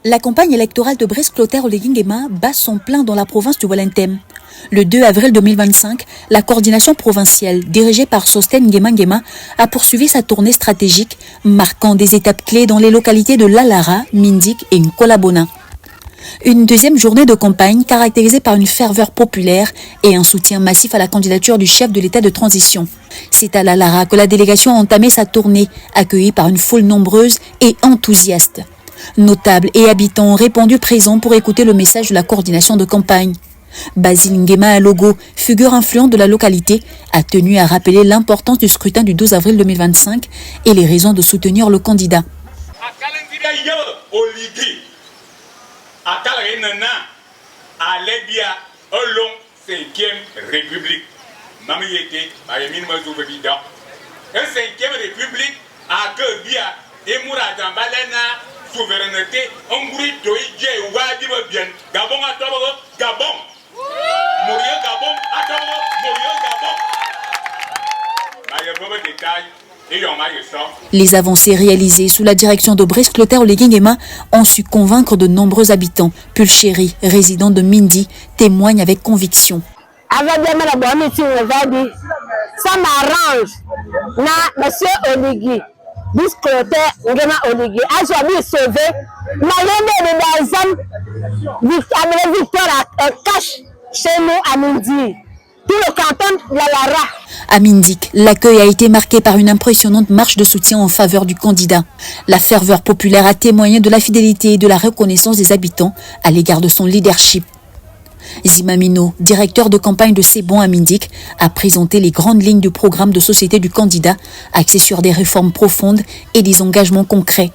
La campagne électorale de Brice-Clotaire-Oléguy-Nguema bat son plein dans la province du Walentem. Le 2 avril 2025, la coordination provinciale, dirigée par Sosten Nguema, a poursuivi sa tournée stratégique, marquant des étapes clés dans les localités de Lalara, Mindik et Nkolabona. Une deuxième journée de campagne caractérisée par une ferveur populaire et un soutien massif à la candidature du chef de l'État de transition. C'est à Lalara que la délégation a entamé sa tournée, accueillie par une foule nombreuse et enthousiaste. Notables et habitants ont répondu présents pour écouter le message de la coordination de campagne. Basile Nguema Alogo, figure influente de la localité, a tenu à rappeler l'importance du scrutin du 12 avril 2025 et les raisons de soutenir le candidat. Souveraineté, Gabon à Gabon. Les avancées réalisées sous la direction de Brice-Clotaire-Oléguy-Nguema ont su convaincre de nombreux habitants. Pulchéry, résident de Mindi, témoigne avec conviction. Ça m'arrange. Monsieur Oléguy. Brice-Clotaire Nguema-Oléguy a jamais sauvé. La victoire cache chez nous à Mindik. Tout le canton de Lalara. À Mindik, l'accueil a été marqué par une impressionnante marche de soutien en faveur du candidat. La ferveur populaire a témoigné de la fidélité et de la reconnaissance des habitants à l'égard de son leadership. Zimamino, directeur de campagne de C'est Bon à Mindik, a présenté les grandes lignes du programme de société du candidat, axé sur des réformes profondes et des engagements concrets.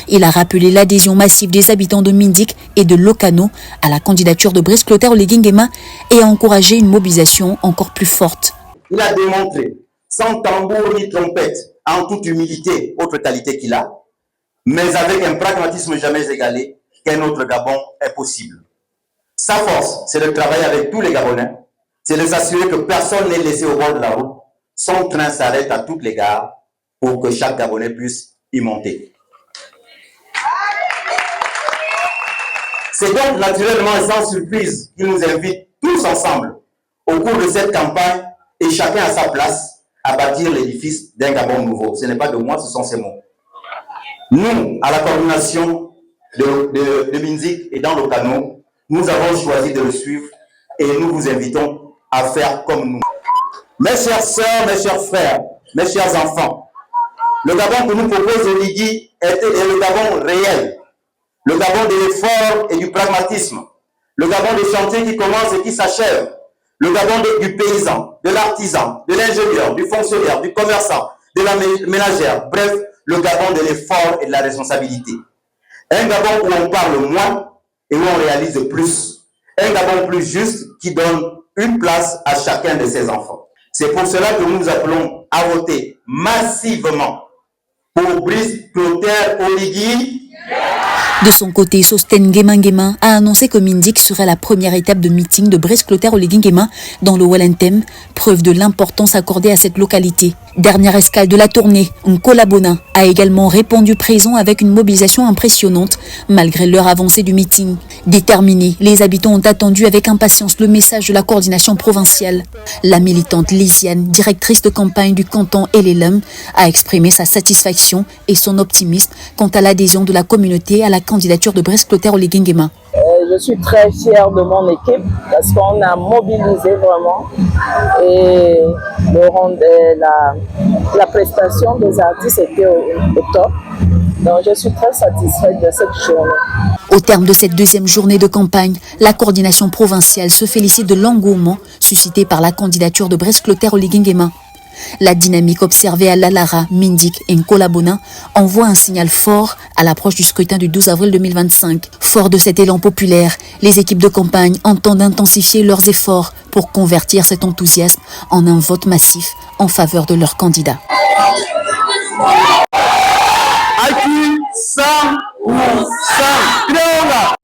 Il a rappelé l'adhésion massive des habitants de Mindik et de Lokano à la candidature de Brice-Clotaire-Oléguy-Nguema et a encouragé une mobilisation encore plus forte. Il a démontré, sans tambour ni trompette, en toute humilité, autre qualité qu'il a, mais avec un pragmatisme jamais égalé, qu'un autre Gabon est possible. Sa force, c'est de travailler avec tous les Gabonais, c'est de s'assurer que personne n'est laissé au bord de la route. Son train s'arrête à toutes les gares pour que chaque Gabonais puisse y monter. C'est donc naturellement et sans surprise qu'il nous invite tous ensemble, au cours de cette campagne, et chacun à sa place, à bâtir l'édifice d'un Gabon nouveau. Ce n'est pas de moi, ce sont ces mots. Nous, à la coordination de Mindik et dans Lokano, nous avons choisi de le suivre et nous vous invitons à faire comme nous. Mes chères sœurs, mes chers frères, mes chers enfants, le Gabon que nous propose Oléguy est le Gabon réel, le Gabon de l'effort et du pragmatisme, le Gabon des chantiers qui commencent et qui s'achèvent, le Gabon du paysan, de l'artisan, de l'ingénieur, du fonctionnaire, du commerçant, de la ménagère, bref, le Gabon de l'effort et de la responsabilité. Un Gabon où on parle moins et où on réalise plus. Un Gabon plus juste qui donne une place à chacun de ses enfants. C'est pour cela que nous appelons à voter massivement pour Brice-Clotaire-Oléguy. De son côté, Sosten Nguema a annoncé que Mindik serait la première étape de meeting de Brice-Clotaire-Oléguy-Nguema dans le Walentem, preuve de l'importance accordée à cette localité. Dernière escale de la tournée, Nkolabona a également répondu présent avec une mobilisation impressionnante, malgré l'heure avancée du meeting. Déterminés, les habitants ont attendu avec impatience le message de la coordination provinciale. La militante Lisiane, directrice de campagne du canton Elelem, a exprimé sa satisfaction et son optimisme quant à l'adhésion de la communauté à la candidature de Brice-Clotaire-Oléguy-Nguema. Je suis très fière de mon équipe parce qu'on a mobilisé vraiment et la prestation des artistes était au top. Donc je suis très satisfaite de cette journée. Au terme de cette deuxième journée de campagne, la coordination provinciale se félicite de l'engouement suscité par la candidature de Brice-Clotaire-Oléguy-Nguema. La dynamique observée à Lalara, Mindik et Nkolabona envoie un signal fort à l'approche du scrutin du 12 avril 2025. Fort de cet élan populaire, les équipes de campagne entendent intensifier leurs efforts pour convertir cet enthousiasme en un vote massif en faveur de leur candidat. Aki, Sam, Sam,